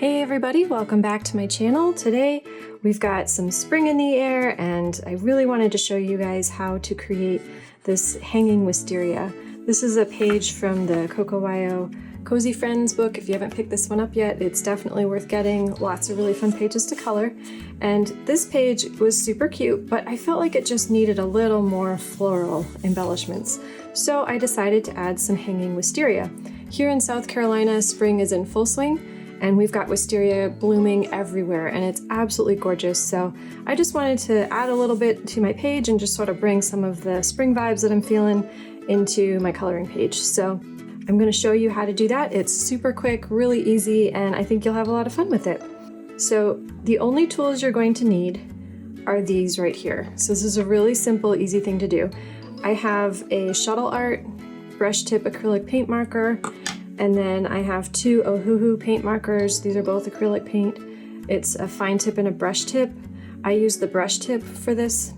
Hey everybody, welcome back to my channel. Today we've got some spring in the air and I really wanted to show you guys how to create this hanging wisteria. This is a page from the Coco Wyo Cozy Friends book. If you haven't picked this one up yet, it's definitely worth getting. Lots of really fun pages to color. And this page was super cute, but I felt like it just needed a little more floral embellishments. So I decided to add some hanging wisteria. Here in South Carolina, spring is in full swing, and we've got wisteria blooming everywhere and it's absolutely gorgeous. So I just wanted to add a little bit to my page and just sort of bring some of the spring vibes that I'm feeling into my coloring page. So I'm going to show you how to do that. It's super quick, really easy, and I think you'll have a lot of fun with it. So the only tools you're going to need are these right here. So this is a really simple, easy thing to do. I have a Shuttleart brush tip acrylic paint marker, and then I have two Ohuhu paint markers. These are both acrylic paint. It's a fine tip and a brush tip. I use the brush tip for this.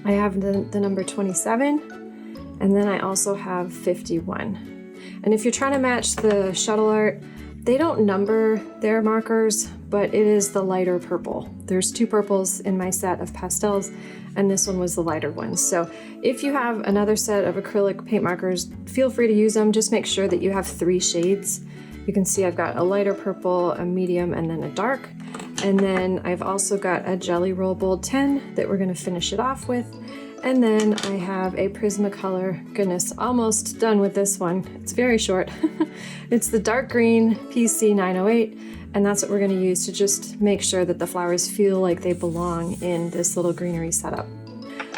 I have the number 27, and then I also have 51. And if you're trying to match the Shuttleart, they don't number their markers, but it is the lighter purple. There's two purples in my set of pastels, and this one was the lighter one. So if you have another set of acrylic paint markers, feel free to use them. Just make sure that you have 3 shades. You can see I've got a lighter purple, a medium, and then a dark. And then I've also got a Jelly Roll Bold 10 that we're gonna finish it off with. And then I have a Prismacolor, goodness, almost done with this one. It's very short. It's the Dark Green PC908, and that's what we're gonna use to just make sure that the flowers feel like they belong in this little greenery setup.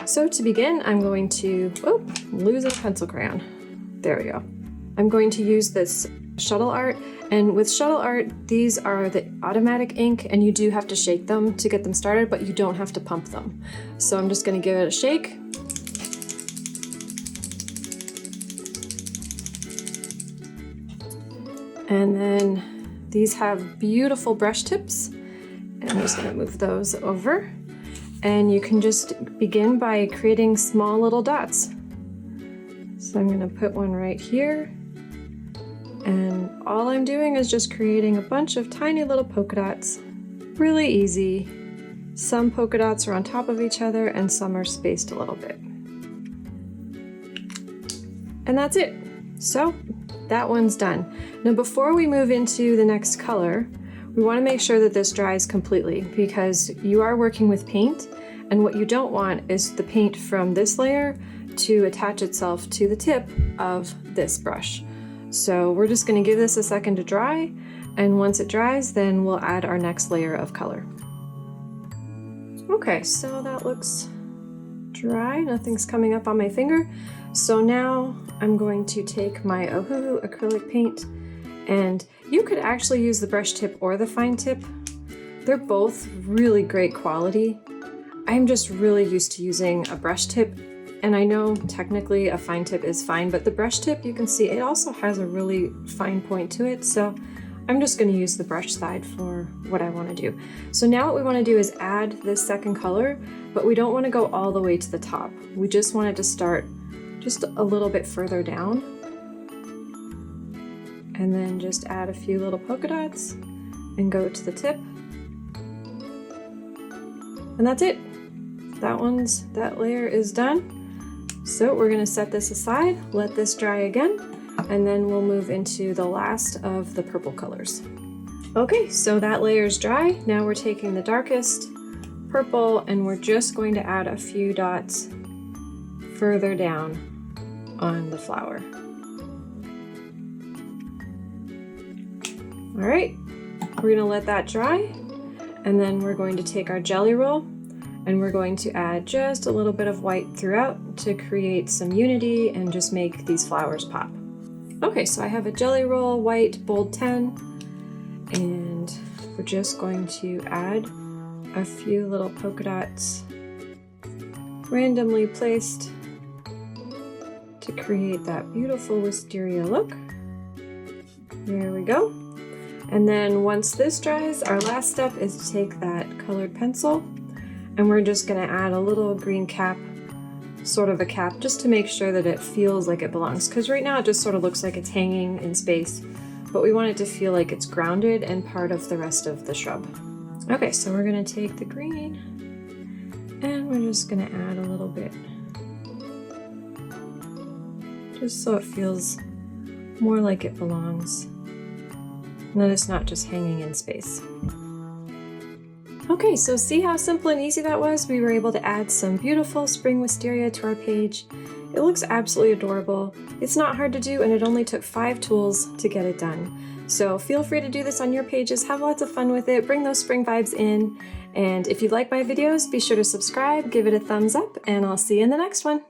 So to begin, I'm going to, lose a pencil crayon. There we go. I'm going to use this Shuttleart, and with Shuttleart, these are the automatic ink, and you do have to shake them to get them started, but you don't have to pump them. So I'm just going to give it a shake. And then these have beautiful brush tips, and I'm just going to move those over. And you can just begin by creating small little dots. So I'm going to put one right here. And all I'm doing is just creating a bunch of tiny little polka dots. Really easy. Some polka dots are on top of each other and some are spaced a little bit. And that's it. So that one's done. Now before we move into the next color, we want to make sure that this dries completely because you are working with paint, and what you don't want is the paint from this layer to attach itself to the tip of this brush. So we're just going to give this a second to dry, and once it dries, then we'll add our next layer of color. Okay, so that looks dry. Nothing's coming up on my finger. So now I'm going to take my Ohuhu acrylic paint, and you could actually use the brush tip or the fine tip. They're both really great quality. I'm just really used to using a brush tip. And I know technically a fine tip is fine, but the brush tip, you can see it also has a really fine point to it. So I'm just going to use the brush side for what I want to do. So now what we want to do is add this second color, but we don't want to go all the way to the top. We just want it to start just a little bit further down. And then just add a few little polka dots and go to the tip. And that's it. That layer is done. So we're going to set this aside, let this dry again, and then we'll move into the last of the purple colors. Okay, so that layer's dry. Now we're taking the darkest purple and we're just going to add a few dots further down on the flower. All right, we're going to let that dry, and then we're going to take our jelly roll and we're going to add just a little bit of white throughout to create some unity and just make these flowers pop. Okay, so I have a Jelly Roll white bold 10, and we're just going to add a few little polka dots randomly placed to create that beautiful wisteria look. There we go. And then once this dries, our last step is to take that colored pencil, and we're just going to add a little green cap, sort of a cap, just to make sure that it feels like it belongs. Because right now it just sort of looks like it's hanging in space. but we want it to feel like it's grounded and part of the rest of the shrub. Okay, so we're gonna take the green and we're just gonna add a little bit, just so it feels more like it belongs, and that it's not just hanging in space. Okay, so see how simple and easy that was? We were able to add some beautiful spring wisteria to our page. It looks absolutely adorable. It's not hard to do, and it only took 5 tools to get it done. So feel free to do this on your pages, have lots of fun with it, bring those spring vibes in, and if you like my videos, be sure to subscribe, give it a thumbs up, and I'll see you in the next one.